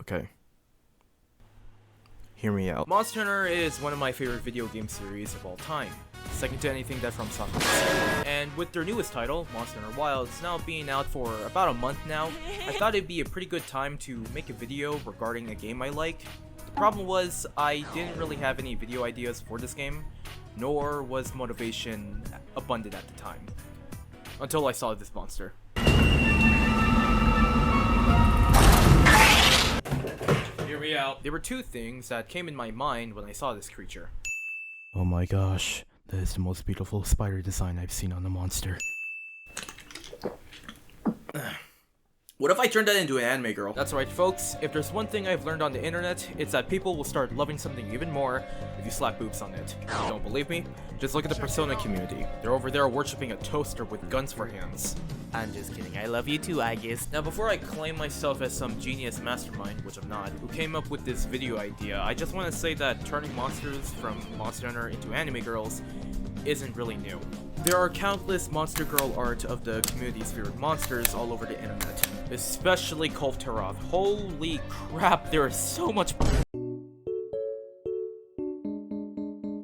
Okay. Hear me out. Monster Hunter is one of my favorite video game series of all time, second to anything that From Software has. And with their newest title, Monster Hunter Wilds, now being out for about a month now, I thought it'd be a pretty good time to make a video regarding a game I like. The problem was, I didn't really have any video ideas for this game, nor was motivation abundant at the time. Until I saw this monster. Hear me out. There were two things that came in my mind when I saw this creature. Oh my gosh, that is the most beautiful spider design I've seen on a monster. What if I turned that into an anime girl? That's right, folks. If there's one thing I've learned on the internet, it's that people will start loving something even more if you slap boobs on it. If you don't believe me? Just look at the Persona community. They're over there worshipping a toaster with guns for hands. I'm just kidding. I love you too, I guess. Now, before I claim myself as some genius mastermind, which I'm not, who came up with this video idea, I just want to say that turning monsters from Monster Hunter into anime girls isn't really new. There are countless monster girl art of the community's favorite monsters all over the internet, especially Kulf Taroth. Holy crap, there is so much.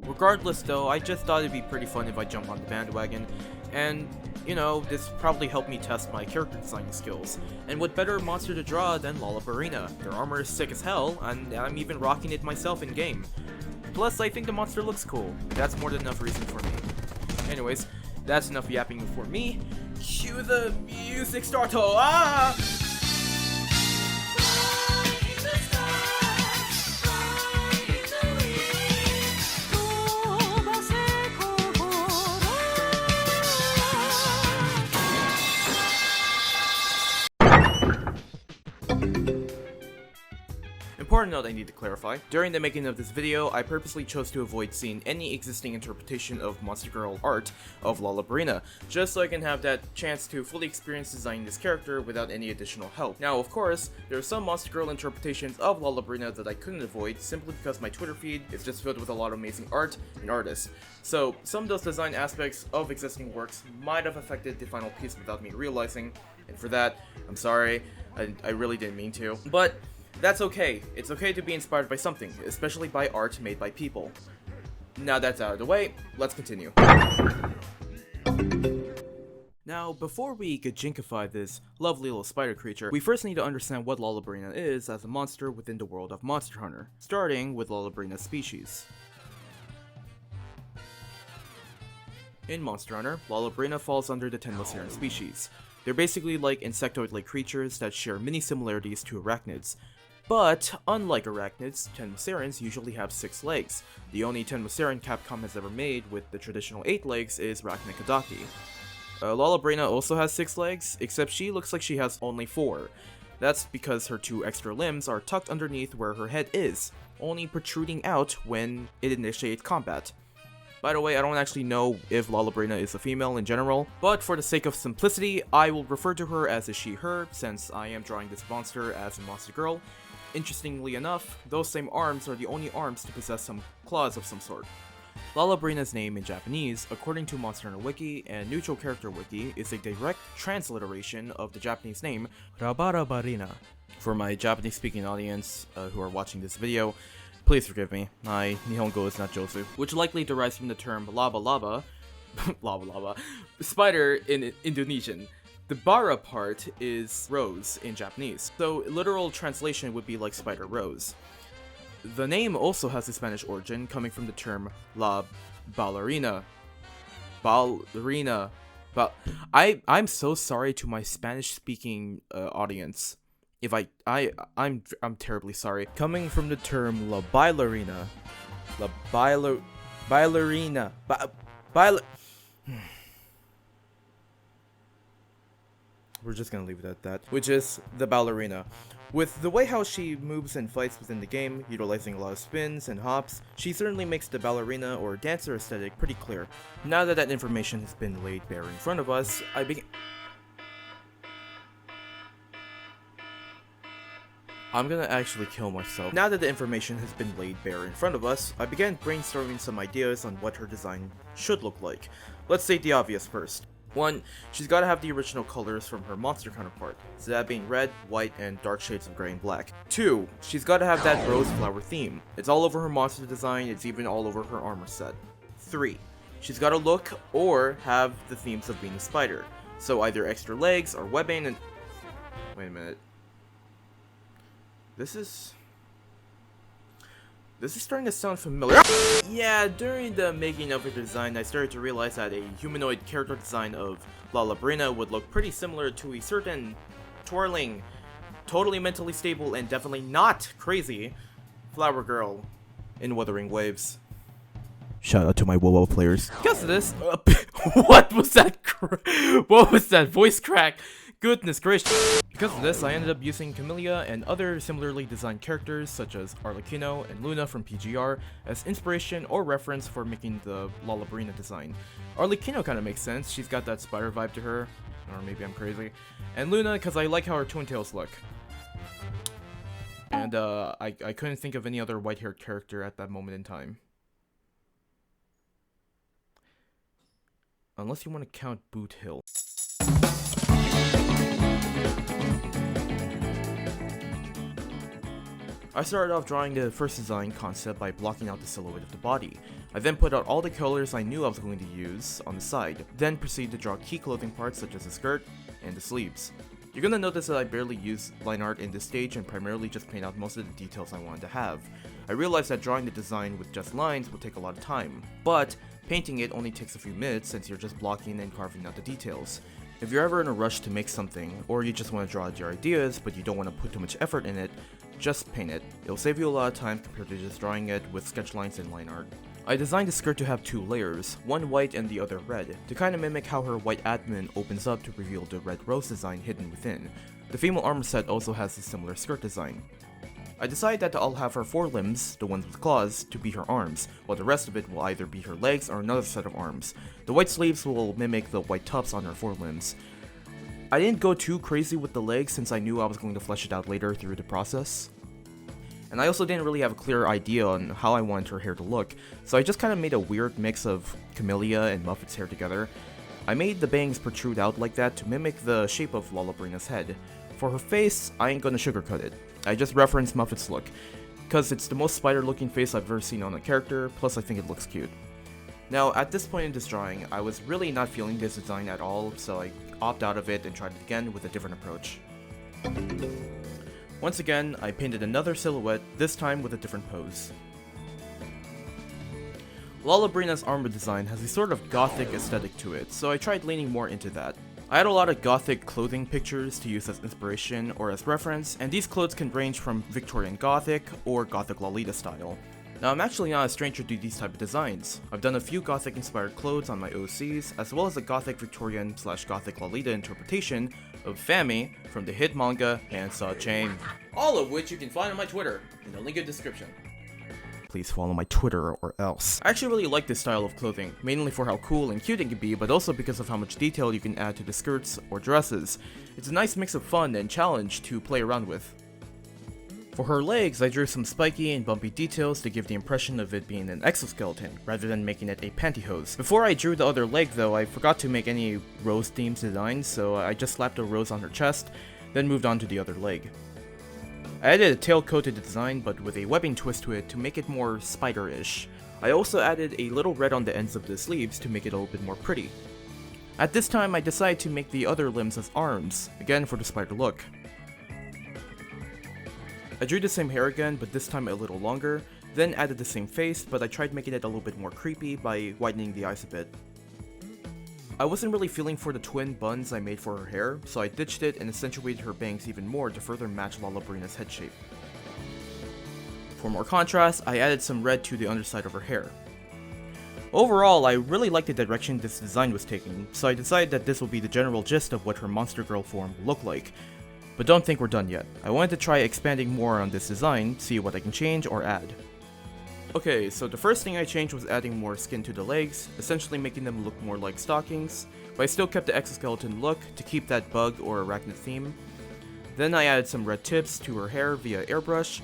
Regardless though, I just thought it'd be pretty fun if I jump on the bandwagon, and you know, this probably helped me test my character designing skills. And what better monster to draw than Lala Barina? Their armor is sick as hell, and I'm even rocking it myself in game. Plus, I think the monster looks cool. That's more than enough reason for me. Anyways, that's enough yapping for me. Cue the music start. Ah! Important note I need to clarify. During the making of this video, I purposely chose to avoid seeing any existing interpretation of Monster Girl art of Lala Barina, just so I can have that chance to fully experience designing this character without any additional help. Now, of course, there are some Monster Girl interpretations of Lala Barina that I couldn't avoid simply because my Twitter feed is just filled with a lot of amazing art and artists. So, some of those design aspects of existing works might have affected the final piece without me realizing, and for that, I'm sorry, I really didn't mean to. But that's okay. It's okay to be inspired by something, especially by art made by people. Now that's out of the way, let's continue. Now, before we gajinkify this lovely little spider creature, we first need to understand what Lala Barina is as a monster within the world of Monster Hunter, starting with Lala Barina's species. In Monster Hunter, Lala Barina falls under the Tenmoceran species. They're basically like insectoid-like creatures that share many similarities to arachnids. But, unlike arachnids, Tenmocerans usually have 6 legs. The only Tenmoceran Capcom has ever made with the traditional 8 legs is Rachnikadaki. Lala Barina also has 6 legs, except she looks like she has only 4. That's because her 2 extra limbs are tucked underneath where her head is, only protruding out when it initiates combat. By the way, I don't actually know if Lala Barina is a female in general, but for the sake of simplicity, I will refer to her as a she/her, since I am drawing this monster as a monster girl. Interestingly enough, those same arms are the only arms to possess some claws of some sort. Lala Barina's name in Japanese, according to Monster Hunter Wiki and Neutral Character Wiki, is a direct transliteration of the Japanese name Lala Barina. For my Japanese-speaking audience who are watching this video, please forgive me, my Nihongo is not Josu, which likely derives from the term lava lava, spider in Indonesian. The bara part is rose in Japanese, so literal translation would be like spider rose. The name also has a Spanish origin, coming from the term la ballerina. I'm so sorry to my Spanish-speaking audience. If I'm terribly sorry. Coming from the term la bailarina. We're just gonna leave it at that. Which is the ballerina. With the way how she moves and fights within the game, utilizing a lot of spins and hops, she certainly makes the ballerina or dancer aesthetic pretty clear. Now that that information has been laid bare in front of us, I'm gonna actually kill myself. Now that the information has been laid bare in front of us, I began brainstorming some ideas on what her design should look like. Let's state the obvious first. 1. She's gotta have the original colors from her monster counterpart, so that being red, white, and dark shades of gray and black. 2. She's gotta have that rose flower theme. It's all over her monster design, it's even all over her armor set. 3. She's gotta look or have the themes of being a spider, so either extra legs or webbing and... Wait a minute. This is starting to sound familiar. Yeah, during the making of her design, I started to realize that a humanoid character design of Lala Barina would look pretty similar to a certain twirling, totally mentally stable, and definitely not crazy flower girl in Wuthering Waves. Shout out to my WoW players. Because of this, what was that? What was that voice crack? Goodness gracious. Because of this, I ended up using Camellia and other similarly designed characters such as Arlecchino and Luna from PGR as inspiration or reference for making the Lala Barina design. Arlecchino kind of makes sense, she's got that spider vibe to her, or maybe I'm crazy. And Luna because I like how her twin tails look. And I couldn't think of any other white-haired character at that moment in time. Unless you want to count Boot Hill. I started off drawing the first design concept by blocking out the silhouette of the body. I then put out all the colors I knew I was going to use on the side, then proceeded to draw key clothing parts such as the skirt and the sleeves. You're gonna notice that I barely use line art in this stage and primarily just paint out most of the details I wanted to have. I realized that drawing the design with just lines would take a lot of time, but painting it only takes a few minutes since you're just blocking and carving out the details. If you're ever in a rush to make something, or you just want to draw out your ideas but you don't want to put too much effort in it, just paint it. It'll save you a lot of time compared to just drawing it with sketch lines and line art. I designed the skirt to have two layers, one white and the other red, to kind of mimic how her white admin opens up to reveal the red rose design hidden within. The female armor set also has a similar skirt design. I decided that I'll have her forelimbs, the ones with claws, to be her arms, while the rest of it will either be her legs or another set of arms. The white sleeves will mimic the white tufts on her forelimbs. I didn't go too crazy with the legs since I knew I was going to flesh it out later through the process. And I also didn't really have a clear idea on how I wanted her hair to look, so I just kind of made a weird mix of Camellia and Muffet's hair together. I made the bangs protrude out like that to mimic the shape of Lala Barina's head. For her face, I ain't gonna sugarcoat it. I just referenced Muffet's look, because it's the most spider-looking face I've ever seen on a character, plus I think it looks cute. Now, at this point in this drawing, I was really not feeling this design at all, so I opted out of it and tried it again with a different approach. Once again, I painted another silhouette, this time with a different pose. Lala Barina's armor design has a sort of gothic aesthetic to it, so I tried leaning more into that. I had a lot of gothic clothing pictures to use as inspiration or as reference, and these clothes can range from Victorian Gothic or Gothic Lolita style. Now, I'm actually not a stranger to these type of designs. I've done a few Gothic inspired clothes on my OCs, as well as a Gothic Victorian / Gothic Lolita interpretation of Fami from the hit manga Handsaw Chain. All of which you can find on my Twitter, in the link in the description. Please follow my Twitter or else. I actually really like this style of clothing, mainly for how cool and cute it can be, but also because of how much detail you can add to the skirts or dresses. It's a nice mix of fun and challenge to play around with. For her legs, I drew some spiky and bumpy details to give the impression of it being an exoskeleton, rather than making it a pantyhose. Before I drew the other leg though, I forgot to make any rose themes designs, so I just slapped a rose on her chest, then moved on to the other leg. I added a tail coat to the design, but with a webbing twist to it to make it more spider-ish. I also added a little red on the ends of the sleeves to make it a little bit more pretty. At this time, I decided to make the other limbs as arms, again for the spider look. I drew the same hair again, but this time a little longer, then added the same face, but I tried making it a little bit more creepy by widening the eyes a bit. I wasn't really feeling for the twin buns I made for her hair, so I ditched it and accentuated her bangs even more to further match Lala Barina's head shape. For more contrast, I added some red to the underside of her hair. Overall, I really liked the direction this design was taking, so I decided that this will be the general gist of what her monster girl form will look like. But don't think we're done yet. I wanted to try expanding more on this design, see what I can change or add. Okay, so the first thing I changed was adding more skin to the legs, essentially making them look more like stockings, but I still kept the exoskeleton look to keep that bug or arachnid theme. Then I added some red tips to her hair via airbrush,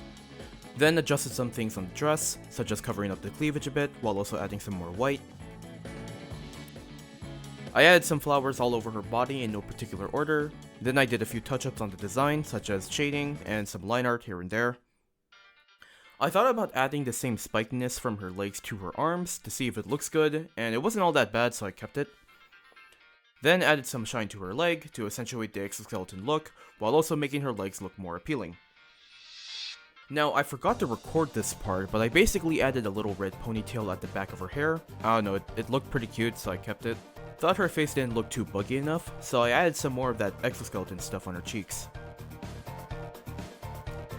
then adjusted some things on the dress, such as covering up the cleavage a bit while also adding some more white. I added some flowers all over her body in no particular order. Then I did a few touch-ups on the design, such as shading and some line art here and there. I thought about adding the same spikiness from her legs to her arms to see if it looks good, and it wasn't all that bad, so I kept it. Then added some shine to her leg to accentuate the exoskeleton look, while also making her legs look more appealing. Now, I forgot to record this part, but I basically added a little red ponytail at the back of her hair. I don't know, it looked pretty cute, so I kept it. Thought her face didn't look too buggy enough, so I added some more of that exoskeleton stuff on her cheeks.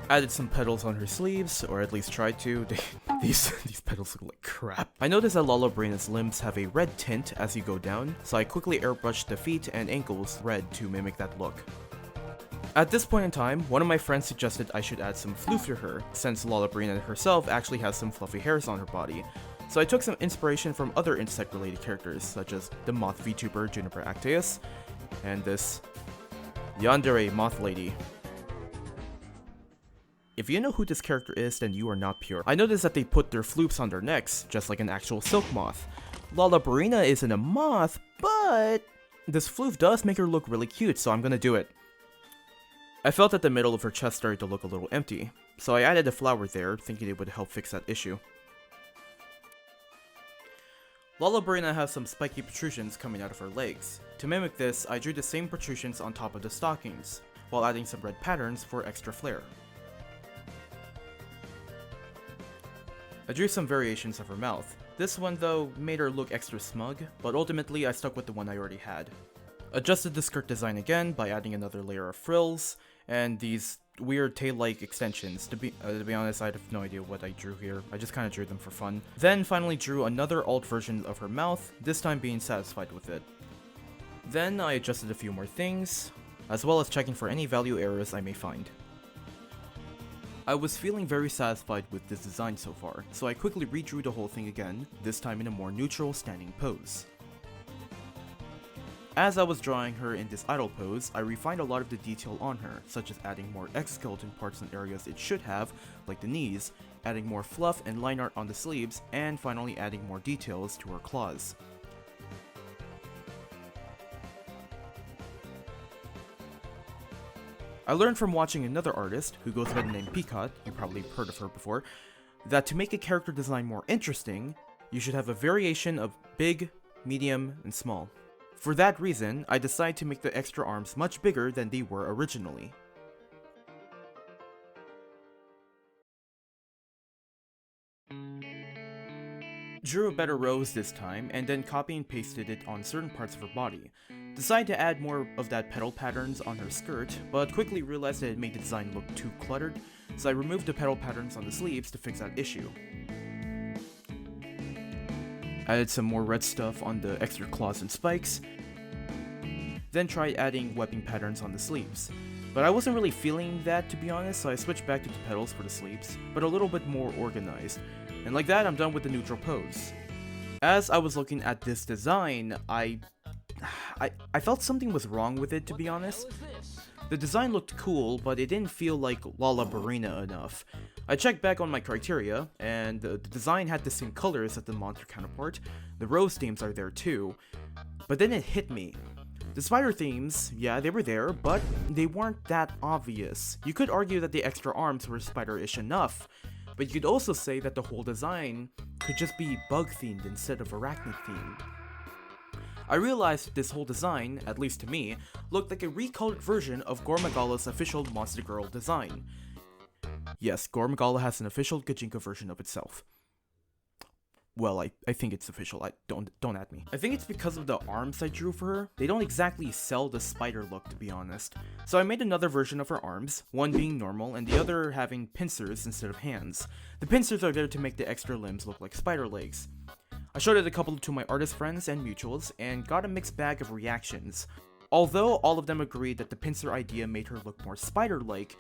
Added some petals on her sleeves, or at least tried to. These petals look like crap. I noticed that Lala Barina's limbs have a red tint as you go down, so I quickly airbrushed the feet and ankles red to mimic that look. At this point in time, one of my friends suggested I should add some floof to her, since Lala Barina herself actually has some fluffy hairs on her body. So I took some inspiration from other insect-related characters, such as the moth VTuber Juniper Actaeus, and this yandere moth lady. If you know who this character is, then you are not pure. I noticed that they put their floofs on their necks, just like an actual silk moth. Lala Barina isn't a moth, but this floof does make her look really cute, so I'm gonna do it. I felt that the middle of her chest started to look a little empty, so I added a flower there, thinking it would help fix that issue. Lala Barina has some spiky protrusions coming out of her legs. To mimic this, I drew the same protrusions on top of the stockings, while adding some red patterns for extra flair. I drew some variations of her mouth. This one, though, made her look extra smug, but ultimately I stuck with the one I already had. Adjusted the skirt design again by adding another layer of frills, and these weird tail-like extensions. To be honest, I have no idea what I drew here. I just kinda drew them for fun. Then finally drew another alt version of her mouth, this time being satisfied with it. Then I adjusted a few more things, as well as checking for any value errors I may find. I was feeling very satisfied with this design so far, so I quickly redrew the whole thing again, this time in a more neutral standing pose. As I was drawing her in this idle pose, I refined a lot of the detail on her, such as adding more exoskeleton parts in areas it should have, like the knees, adding more fluff and line art on the sleeves, and finally adding more details to her claws. I learned from watching another artist, who goes by the name Peacock, you probably heard of her before, that to make a character design more interesting, you should have a variation of big, medium, and small. For that reason, I decided to make the extra arms much bigger than they were originally. Drew a better rose this time, and then copy and pasted it on certain parts of her body. Decided to add more of that petal patterns on her skirt, but quickly realized that it made the design look too cluttered, so I removed the petal patterns on the sleeves to fix that issue. Added some more red stuff on the extra claws and spikes, then tried adding webbing patterns on the sleeves. But I wasn't really feeling that, to be honest, so I switched back to the petals for the sleeves, but a little bit more organized. And like that, I'm done with the neutral pose. As I was looking at this design, I felt something was wrong with it, to be honest. The design looked cool, but it didn't feel like Lala Barina enough. I checked back on my criteria, and the design had the same colors as the monster counterpart. The rose themes are there too. But then it hit me. The spider themes, yeah, they were there, but they weren't that obvious. You could argue that the extra arms were spider-ish enough, but you could also say that the whole design could just be bug-themed instead of arachnid-themed. I realized that this whole design, at least to me, looked like a recolored version of Gormagala's official Monster Girl design. Yes, Gormagala has an official Gajinka version of itself. Well, I think it's official. Don't at me. I think it's because of the arms I drew for her. They don't exactly sell the spider look, to be honest. So I made another version of her arms, one being normal and the other having pincers instead of hands. The pincers are there to make the extra limbs look like spider legs. I showed it a couple to my artist friends and mutuals, and got a mixed bag of reactions. Although all of them agreed that the pincer idea made her look more spider-like,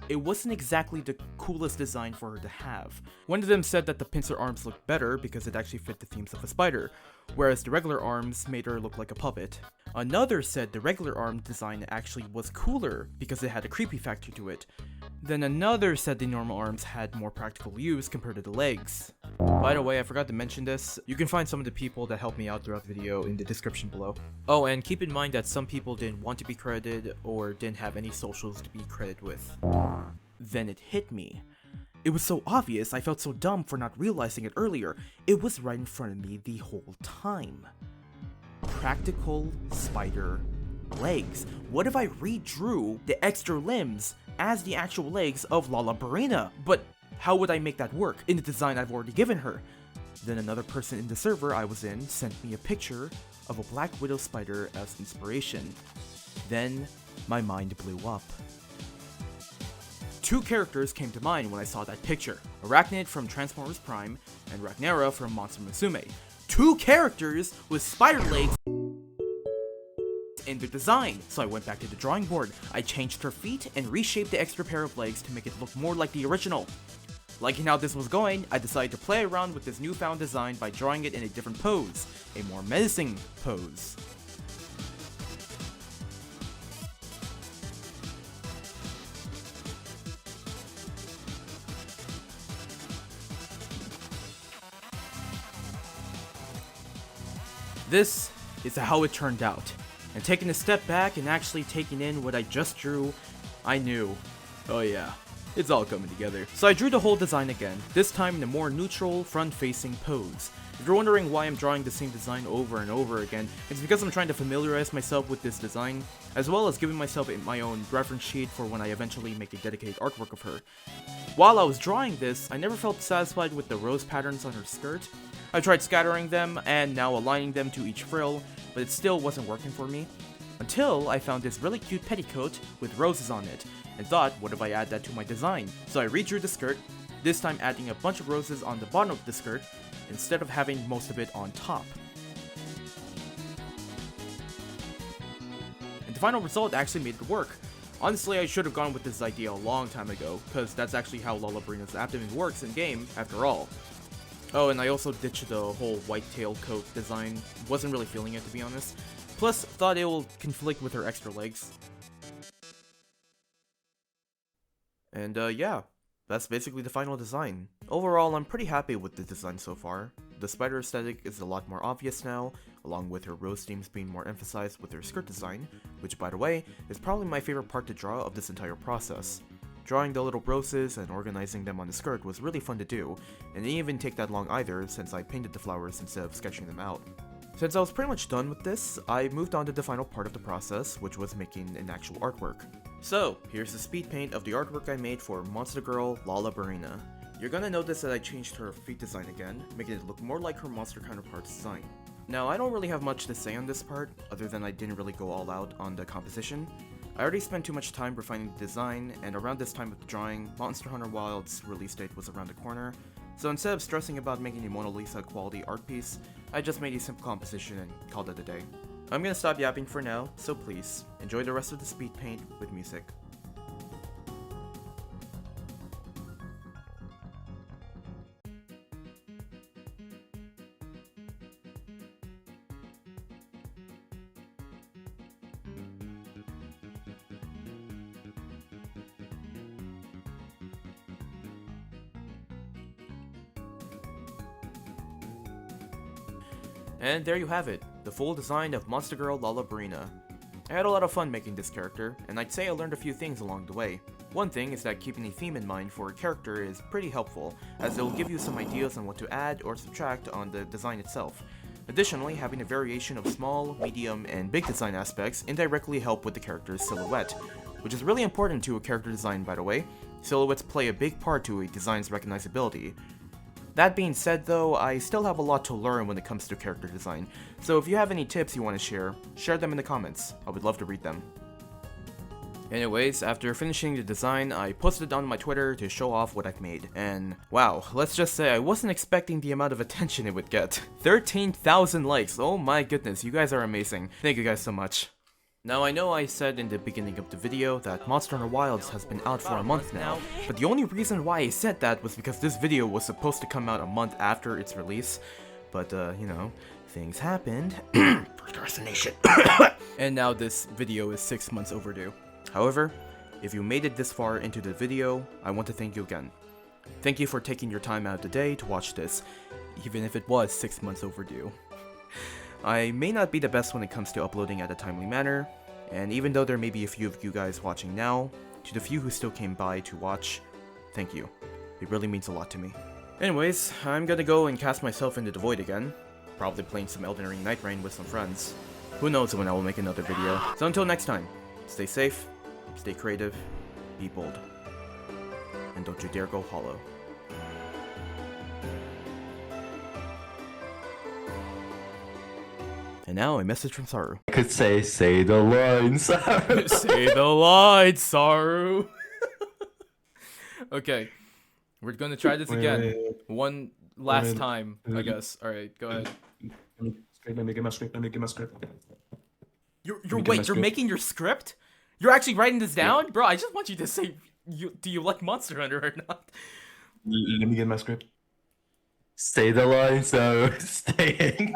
it wasn't exactly the coolest design for her to have. One of them said that the pincer arms looked better because it actually fit the themes of a spider, whereas the regular arms made her look like a puppet. Another said the regular arm design actually was cooler because it had a creepy factor to it. Then another said the normal arms had more practical use compared to the legs. By the way, I forgot to mention this. You can find some of the people that helped me out throughout the video in the description below. Oh, and keep in mind that some people didn't want to be credited or didn't have any socials to be credited with. Then it hit me. It was so obvious, I felt so dumb for not realizing it earlier. It was right in front of me the whole time. Practical spider legs. What if I redrew the extra limbs as the actual legs of Lala Barina? But how would I make that work in the design I've already given her? Then another person in the server I was in sent me a picture of a black widow spider as inspiration. Then my mind blew up. Two characters came to mind when I saw that picture. Arachnid from Transformers Prime and Ragnara from Monster Musume. Two characters with spider legs in their design. So I went back to the drawing board. I changed her feet and reshaped the extra pair of legs to make it look more like the original. Liking how this was going, I decided to play around with this newfound design by drawing it in a different pose, a more menacing pose. This is how it turned out. And taking a step back and actually taking in what I just drew, I knew, oh yeah, it's all coming together. So I drew the whole design again, this time in a more neutral, front-facing pose. If you're wondering why I'm drawing the same design over and over again, it's because I'm trying to familiarize myself with this design, as well as giving myself my own reference sheet for when I eventually make a dedicated artwork of her. While I was drawing this, I never felt satisfied with the rose patterns on her skirt. I tried scattering them and now aligning them to each frill, but it still wasn't working for me. Until I found this really cute petticoat with roses on it, and thought, what if I add that to my design? So I redrew the skirt, this time adding a bunch of roses on the bottom of the skirt, instead of having most of it on top. And the final result actually made it work. Honestly, I should have gone with this idea a long time ago, because that's actually how Lala Barina's abdomen works in-game, after all. Oh, and I also ditched the whole white tail coat design. Wasn't really feeling it, to be honest. Plus, thought it will conflict with her extra legs. And yeah, that's basically the final design. Overall, I'm pretty happy with the design so far. The spider aesthetic is a lot more obvious now, along with her rose themes being more emphasized with her skirt design, which, by the way, is probably my favorite part to draw of this entire process. Drawing the little roses and organizing them on the skirt was really fun to do, and it didn't even take that long either since I painted the flowers instead of sketching them out. Since I was pretty much done with this, I moved on to the final part of the process, which was making an actual artwork. So, here's the speed paint of the artwork I made for Monster Girl Lala Barina. You're gonna notice that I changed her feet design again, making it look more like her monster counterpart's design. Now, I don't really have much to say on this part, other than I didn't really go all out on the composition. I already spent too much time refining the design, and around this time of the drawing, Monster Hunter Wilds' release date was around the corner, so instead of stressing about making a Mona Lisa quality art piece, I just made a simple composition and called it a day. I'm gonna stop yapping for now, so please, enjoy the rest of the speed paint with music. And there you have it, the full design of Monster Girl Lala Barina. I had a lot of fun making this character, and I'd say I learned a few things along the way. One thing is that keeping a theme in mind for a character is pretty helpful, as it will give you some ideas on what to add or subtract on the design itself. Additionally, having a variation of small, medium, and big design aspects indirectly help with the character's silhouette, which is really important to a character design, by the way. Silhouettes play a big part to a design's recognizability. That being said though, I still have a lot to learn when it comes to character design, so if you have any tips you want to share them in the comments. I would love to read them. Anyways, after finishing the design, I posted it on my Twitter to show off what I've made, and wow, let's just say I wasn't expecting the amount of attention it would get. 13,000 likes, oh my goodness, you guys are amazing. Thank you guys so much. Now, I know I said in the beginning of the video that Monster Hunter Wilds has been out for a month now, but the only reason why I said that was because this video was supposed to come out a month after its release, but you know, things happened. Procrastination. And now this video is 6 months overdue. However, if you made it this far into the video, I want to thank you again. Thank you for taking your time out of the day to watch this, even if it was 6 months overdue. I may not be the best when it comes to uploading at a timely manner, and even though there may be a few of you guys watching now, to the few who still came by to watch, thank you. It really means a lot to me. Anyways, I'm gonna go and cast myself into the void again, probably playing some Elden Ring Night Rain with some friends. Who knows when I will make another video. So until next time, stay safe, stay creative, be bold, and don't you dare go hollow. And now a message from Saru. I could say the line, Saru. Say the line, Saru. Okay, we're gonna try this again. One last time, I guess. All right, go ahead. Let me get my script. You're making your script? You're actually writing this down, bro? I just want you to say, do you like Monster Hunter or not? Let me get my script. Say the line, Saru. Staying.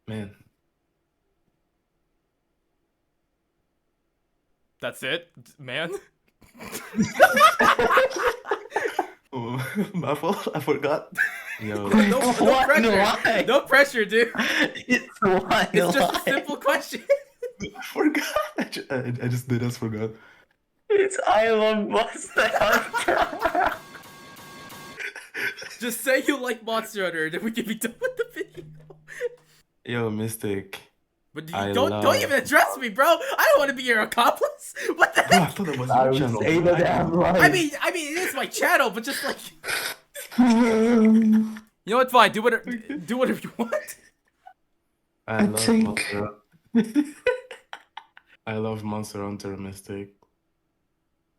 Man. That's it, man. Oh, my fault. I forgot. Yo. No pressure. No pressure, dude. It's It's just a simple question. I forgot. I just did. I just forgot. It's I love Monster Hunter. Just say you like Monster Hunter, and then we can be done with the video. Yo, Mystic. But don't even address me, bro. I don't want to be your accomplice. What the Oh, I heck? thought that was your channel. Say the damn line. I mean, it is my channel, but just like, you know what? Fine, do whatever you want. I love think- Monster Hunter. I love Monster Hunter, Mystic.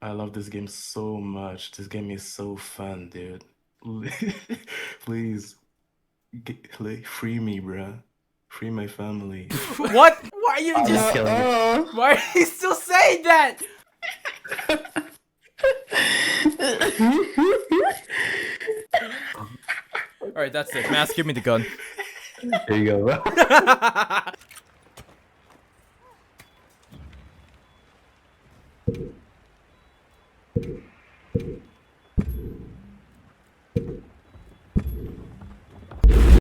I love this game so much. This game is so fun, dude. Please, free me, bruh. Free my family. What? Why are you just? killing it. Why are you still saying that? All right, that's it. Mask, give me the gun. There you go, bro.